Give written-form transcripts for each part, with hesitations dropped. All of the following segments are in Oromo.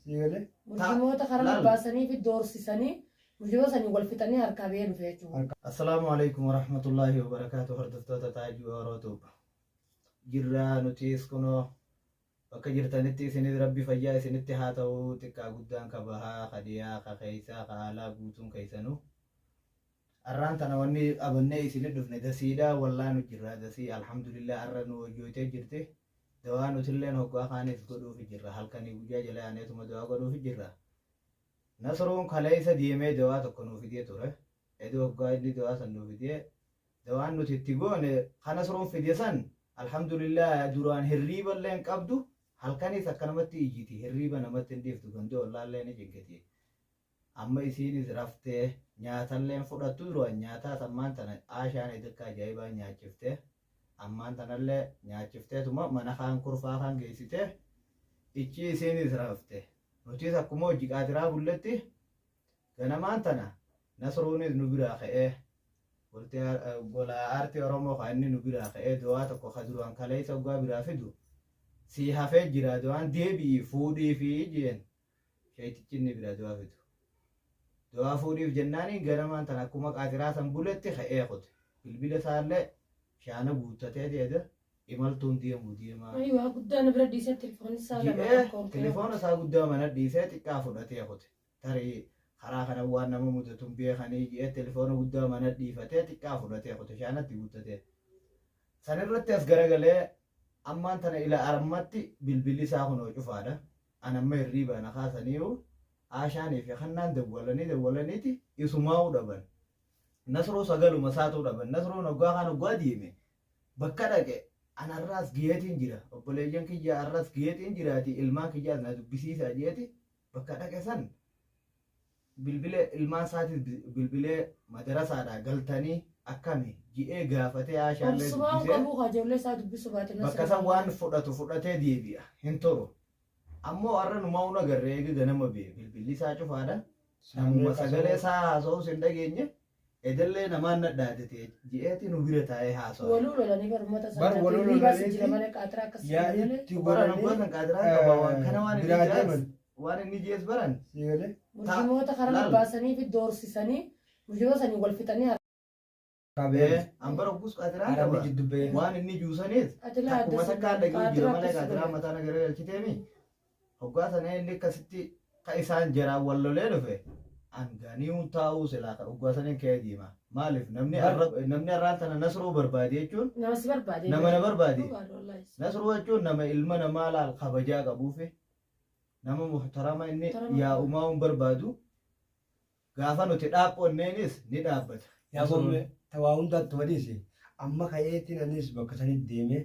Sigalee. Murjimoota karaa baasanii fi doorsisanii murjimoota sanii wal fixanii harkaa ba'ee dhufe jechuudha. Assalaamu alaikum warahmatullahi wabarakatuh. Hordoftoota taajii warootuub jirraa nutis kunoo bakka jirtanitti isinis rabbi fayyaa isinitti haa ta'u. Xiqqaa guddaan ka bahaa ka dhiyaa ka keeysaa ka haalaa guutuun keeysanuu arraan tana wanni abannee isinit dhufne dasiidhaa wallaanu jirra. Dasii alhamdulillah arra nu hojjootee jirti. Dawaa nutilleen hoggaa kaanis godhuufi jirra. Halkanii guyyaa jala aaneetuma dawaa godhuufi jirra. Nasruun kaleessa deemee dawaa tokko nuuf fidee ture. Eduu hoggaa inni dawaa san nuuf fidee dawaan nuti itti goone kan Nasruun fide san alhamdulillah duraan hirriiba illee hin qabdu. Halkanis akkanumatti ijjiti. Hirriiba namatti hin dhiiftu. Gandoo wallaallee ni jiggati. Amma isiinis raftee nyaatallee fudhattu duraan nyaataa sammaan tana aashaan edekka ajaa'ibaa nyaachiftee ammaan tanallee nyaachifteetuma mana kaan kurfaa kaan geessitee ichi isiinis rafte. Nutis akkuma hojii qaadiraa bulletti ganamaan tana Nasruunis nu biraa ka'ee gola aartii Oromoo kan inni nu biraa ka'ee dawaa tokko ka duraan kaleessa hoggaa biraa fidu si hafee jira. Dawaan deebi'i fuudhii fi jeen sheetichi inni biraa dawaa fidu. Dawaa fuudhiif jennaaniin ganamaan tana akkuma qaadiraa san bulletti ka'ee kute. Bilbila isaallee shaana guuttatee deeda imaltuun deemaa. Ayyuu guddaan bira dhiisee telefoon isaa lama. Telefoon isaa guddaa mana dhiisee xiqqaa fudhatee kute. Tarii karaa kana waan nama mudatuun beekanii ji'ee telefoona guddaa mana dhiifatee xiqqaa fudhatee kute shaanatti guuttatee. Sanirratti as garagalee ammaan tana ila armatti bilbilli isaa kunoo cufaadha. Anamma hirriiba na kaasaniiru aashaanii fi kannaan dawwalaniiti isumaa'uu dhaban. Nasruu sagaluma saatuu dhaban. Nasruun hoggaa kaan hoggaa deeme bakka dhaqe anarraas giyeetiin jira. Obboleeyyan kiyya arras giyeetiin jiraati. Ilmaan kiyyaas na dubbisiisa jeeti bakka dhaqe san bilbilee ilmaan isaatis bilbilee madarasaadhaa galtanii akkami ji'ee gaafatee aashaallee dubbisee bakka san waan fudhatee deebi'a hin turu. Ammoo har'a numaa una garree eegi ganama bee bilbilli isaa cufaadha. Namuma sagalee isaa haasa'us hin dhageenye. Edellee namaan nadhaadate ji'eeti nu bira taa'ee haasa'u. Waluu lolanii barumata Bar waluu lolanii jira malee qaatiraa akkasii yaa'itti Bara nuggoota qaadiraa qaba waan kana waan inni jees baran. Sigalee. murjimoota karaa baasanii fi doorsisanii murjimoota sanii wal fixanii Ambara obbuus qaadiraa qaba waan inni juusanis akkuma takkaan dhagee jira malee qaadiraa mataa nagara galchiteemi. Hoggaa sana inni akkasitti ka isaan jaraan wal lolee dhufe. Anganii taa'uu silaa kan uggaasanii ka'ee deema. Maaliif namni arraan tana Nasruu barbaade jechuun nama na barbaade. Nasruu jechuun nama ilma namaa laal kabajaa qabuufi nama muhtarama inni yaa'umaa hin barbaadu. Gaafa nuti dhaabbonneenis ni dhaabbata. Yaa bomme tawaa hundaatti waliisi amma ka'eetiin anis bakka sanitti deemee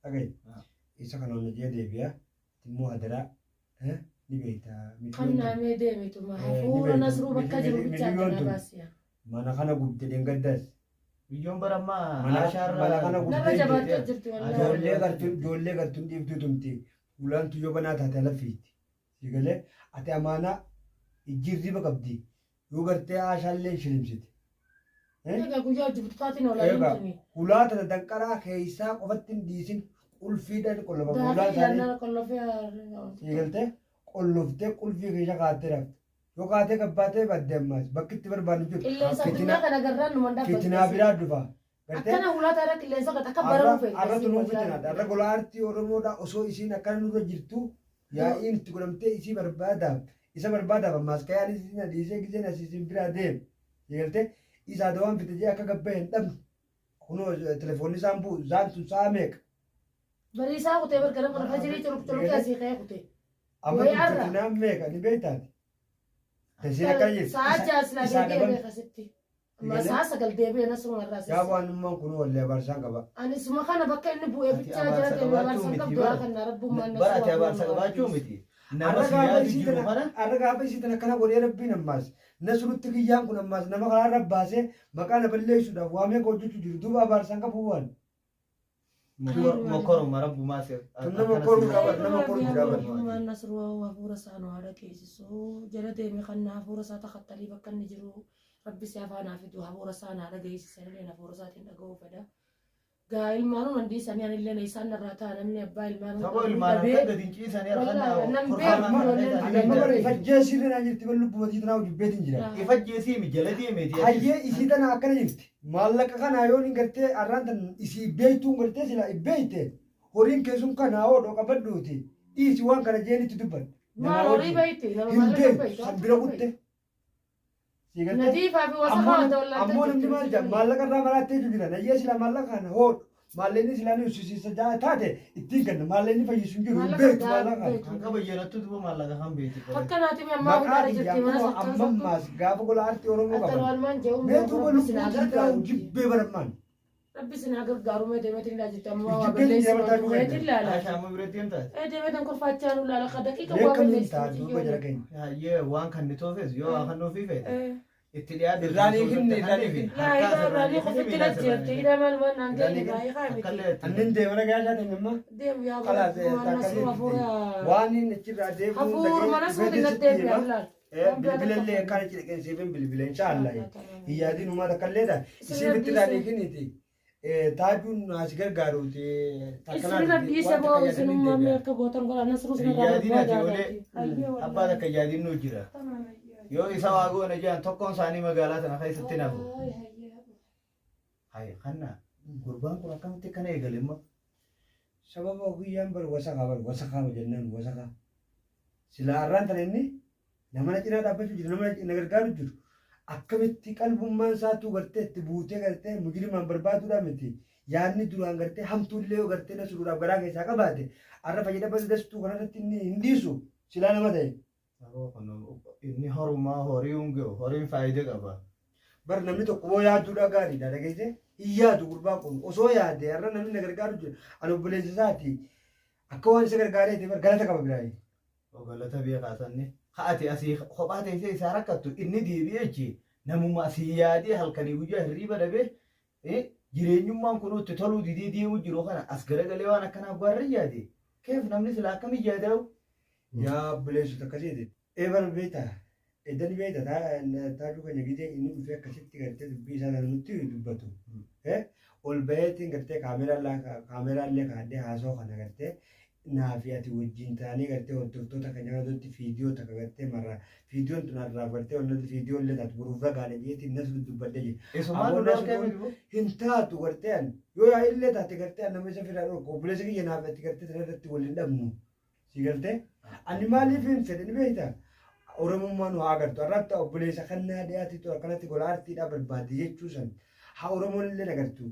dhagaye isa kana hojjee deebi'a immoo hadaraa ni beektaa. Kan naamee deemituma hafuura Nasruu bakka jiru bichaa jala baasiya. Mana kana guddee deenggaddaas. Biyyoon barammaa Mana kana Nama guddee jabaatee jirti ijoollee gartuun dhiibtuu tumti ulaantu yoo banaa taate lafiitti. Sigalee ati amaanaa ijjiirriba qabdi yoo gartee haashaallee shilimsiti. Egaa guyyaa jibbutaatiin oolanii Ulaa tana danqaraa keessaa qofatti hin dhiisin qulfiidhaan qollofama. Ulaa isaanii sigaltee qolloftee qulfii keessa kaatee rafte. Yoo kaatee qabbaatee badde ammaas bakki itti barbaadu jiru. qilleensa addunyaa kana garraan numan Kitinaa biraa dhufa. akkana hulaa taara qilleensa gad akka baramu fe'e. Arra tunuuf jiraadha. Arra gola aartii Oromoodhaa osoo isiin akkana nurra jirtu yaa'iin itti godhamtee isii barbaadaaf. Isa barbaadaaf ammaas kayaan isiin adiisee giseen asiisin biraa deemu. Sigaltee isaa dawaan fitee akka gabbee hin dhabne. Kunoo telefoonni isaan bu'u isaan sun sa'a meeqa. Bariisaa kutee bargara mana fajirii culuk asii ka'ee kutee. Amma kitinaa meeqa ni beektaati. Tasiin akkana jirti. Sa'a jaaslaa deebi'ee beekasitti. Amma sa'a sagal deebi'ee Nasruun irraa Yaa waan immoo kun wallee barsaan qaba. Ani suma kana bakka inni bu'ee bichaa jira deemee barsan qabdu haa kan rabbummaan Barate abaarsa qabaachuu miti. Nama siyaadu jiru kana. Arra gaafa isii tana kana godhee rabbiin ammaas. Nasrutti kiyyaan kun ammaas nama karaa irra baasee maqaa na balleessuudhaaf waamee hojjechuu jiru. Duuba abaarsaan qabu waan. Mokoruma rabbumaa seef. Nama koruu qaba nama koruu jira bara. Rabbummaan Nasruu hafuura isaa nu haadha keessisuu jala deemee kan hafuura isaa takkattarii bakka inni jiru rabbi si afaan hafidu hafuura isaa na haadha geessisan illee hafuura isaatiin dhaga'uu fedha. gaa ilmaanuu mandii isaanii anillee isaan irraa ta'a namni abbaa ilmaanuu Sabo ilmaan akka gadi ciisanii Wallahi, nan Amma bara ifajjeesii irra jirti ballu buutii tanaa jibbeetiin jira. Ifajjeesii mi jala deemeti. Hayyee isii tana akkana jirti. Maallaqa kana yoo hin gartee arraan tan isii beektuun gartee sila beekte horiin keessum kana oodoo qabadduuti. Dhiisi waan kana jeenitti dubban. maal horii bayti nama Hin maallaqa beektu bayti kan bira kutte. nadiifaa fi wasa haa ta'u Ammoo namni maal jedha maallaqa irraa marattee jira. Nayyee sila maallaqa kana hoodhu. Maalleenni silaa ni uffisiisa taate ittiin kenna maalleen fayyisu hin jiru hin beektu maallaqa. Kan kabayyanattu duba maallaqa kan beekti. akka naati ammaa guddaa jirti mana Maqaa ammammaas gaafa gola aartii Oromoo Attal qaban. walmaan jehuun Meetuu rabbi baluu sinaa kuutii gargaaru jibbee barammaan. rabbi sinaa gargaaru mee deemetiin ilaa jirti ammoo waa Jibbeen balleessi jirabataa waan dhugaa dhufeetiin laala Ashaama biratti hin taate. deemetan kolfaachaa nu laala ka daqiiqa waa Beekamiin ta'a duuba jira balleessi keenya. Hayyee waan kan ni toofes yoo afaan ofii feete. Itti dhiyaate. Irraanii finni, irraanii finni. laa ilaa irraanii qofitti la jirti ila mal waan naan deemi baay'ee haa miti Annin deemana gahaa ta'e amma. deemu yaa Kalaas waan nasu hafuura waan inni achirraa deebi'uun hafuur mana suuti na deebi allaal bilbilallee akkana cidhaqeensiifin bilbila inshaallah. Iyyaadiin uumaa takkaalleedha. Isiin itti irraa deebiiniiti. Taajuun as gargaaruuti. isri rabbii isa ba'u isinummaa mee akka gootan godha nasrus na Iyyaadiin ati rabbaa olee abbaa takka iyyaadiin nu jira. Yoo isa waa goona jedhan tokkoon isaanii magaalaa tana keessatti nafu. Hayi kanna gurbaan kun akkamitti kana eegale immoo. Sababa guyyaan bar wasakaa jennaan wasakaa. Sila arraan tan inni nama na cinaa dhaabbachuu jiru nama na gargaaru jiru. Akkamitti qalbummaan isaatu gartee itti buutee gartee mujrimaan barbaaduudhaa miti. Yaadni duraan gartee hamtuullee yoo gartee na suruudhaaf garaa keessaa qabaate arra fayyadama dastuu kanarratti inni hin dhiisu silaa nama ta'e. Inni horumaa horii hunge'u horiin faayidaa qaba. Bar namni tokko yoo yaaduudha gaariidha dhageesse hin yaadu gurbaa kun osoo yaade har'a namni na gargaaru jiru ani obboleessa isaati akka waan isa gargaareeti bar galata qaba biraayi. Galata beekaa sanni haati asii kophaa teessee isaa rakkattu inni deebi'ee jechi namummaa asii yaadee halkanii guyyaa hirriiba dhabee jireenyummaan kun itti toluu didee deemuu jiru kana as garagalee waan akkanaa gwaarri yaade keef namni sila akkamii yaada'u. Yaa obboleessota akkasiiti. Eebar beektaa eddan beektaa taajuu keenya gidee inni dhufee akkasitti gartee dubbii isaa nutti dubbatu. Ol baheetiin gartee kaameraallee kaadhee haasoo kana gartee naafi ati wajjin taanii gartee hordoftoota keenya irratti fiidiyoo takka gartee marraa fiidiyoon tun irraa gartee wantoota fiidiyoo illee taatu buruuf ragaadha jeetiin nas dubbadde jira. Hin taatu gartee yoo yaa illee taate gartee nama isa firaa obboleessa kiyya naaf ati gartee sana irratti waliin dhabnu si gartee ani maaliif hin fedhe ni beektaa. Oromummaan waa agartu irratti obboleessa kannaa dhiyaatitu akkanatti gola aartiidhaa barbaade jechuu san haa Oromoon illee agartu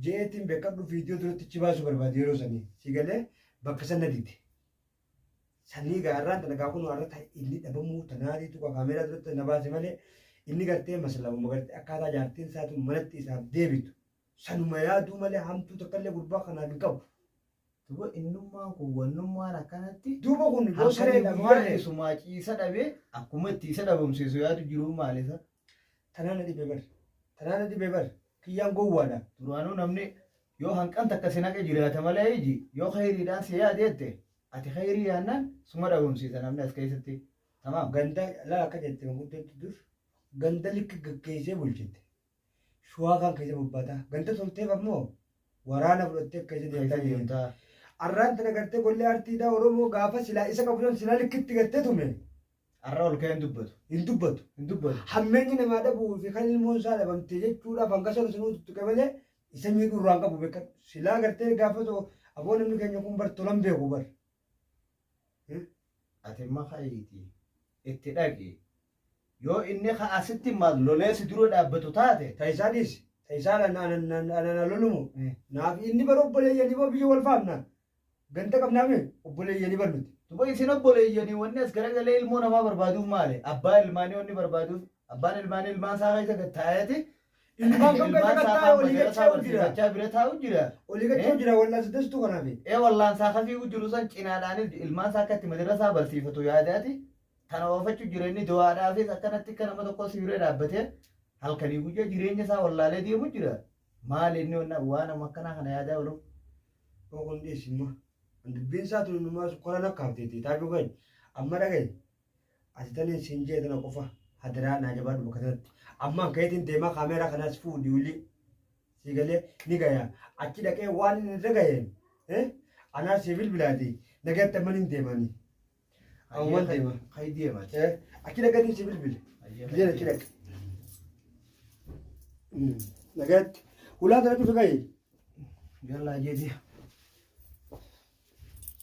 jeetiin beekadhu fiidiyoo duratti ichi baasuu barbaade yeroo sanii si galee bakka sana dite. Sanii gaarraan tana gaa kun warra inni dhabamuu tanaatiitu kaameeraa duratti na baase malee inni gartee maslaamuma gartee akkaataa jaartiin isaatu manatti isaaf deebitu sanuma yaaduu malee hamtuu takkallee gurbaa kanaaf hin qabu. Duba innummaan kun wannummaan akkanatti Duuba kun halkanii guyyaa isumaa ciisa dhabee akkuma itti isa dhabamsiisu yaadu jiru maalisa. Tanaana dhibee bar kiyyaan gowwaadha. Duraanuu namni yoo hanqan takka si naqe jiraata malee iji yoo khayriidhaan si yaadeette ati khayrii yaannaan suma dhabamsiisa namni as keessatti. Tamaam. Ganda laa akka jette guddattu dur ganda likki gaggeessee bulchite. Shuwaa kan keessa bobbaataa ganda tolteef ammoo waraana fudhattee keessa deemtaa deemtaa. Arraan tana gartee gollee aartiidhaa Oromoo gaafa silaa isa qabuudhaan silaa likkitti gartee tume. Arra ol ka'ee hin dubbatu. Hin dubbatu. Hammeenyi namaa dhabuu fi kan ilmoon isaa dhabamte jechuudhaaf hanga sana sunuu tuttuqe malee isa miidhuu irraan qabu beekan. Silaa gartee gaafa ta'u aboo namni keenya kun bar tolan beeku bar. Ati makaayiti itti dhaqi yoo inni asitti maal lolee si dura dhaabbatu taate. Ta'isaa dhiisi. Ta'isaa ana lolumu. Naaf inni bara obboleeyyanii boo biyya wal faamna. Ganta qabnaame obboleeyyanii barnuti. Duba isin obboleeyyanii wanni as garagalee ilmoo namaa barbaaduuf maali? Abbaa ilmaanii wanni barbaaduuf abbaan ilmaanii ilmaan isaa keessa taa'eeti. Ilmaan kan keessa taa'e olii gachaa jira. Bira taa'u jira. Olii gachaa jira wallaan saddeestu kanaafi. Wallaan isaa kafiigu jiru san cinaadhaan ilmaan isaa akka itti madrasaa barsiifatu yaadaati. Kana oofachuu jireenya du'aadhaafis akkanatti akka nama tokko sibiiree dhaabbatee halkanii guyyaa jireenya isaa wallaalee deemu jira. Maali inni waan amma akkanaa kana yaadaa oolu? Kun dhiyeessimma. Dubbiin isaa tuni numaa kola nakkaafteeti taajuu gahi amma dhagahi ati tanii siin jee tana qofa hadiraa naa jabaadhu bakka sanatti amma keetiin deemaa kaameeraa kanaas fuudhi ulii sigalee ni gaya achi dhaqee waan inni irra ga'een anaa sibil bilaati nagatti amma hin deemanii. Awwan deema. Hay deemati. Achi dhaqanii sibil bil. Gizeen achi dhaqe. Nagatti ulaa kana dhufe ga'ee. Yalla jeeti.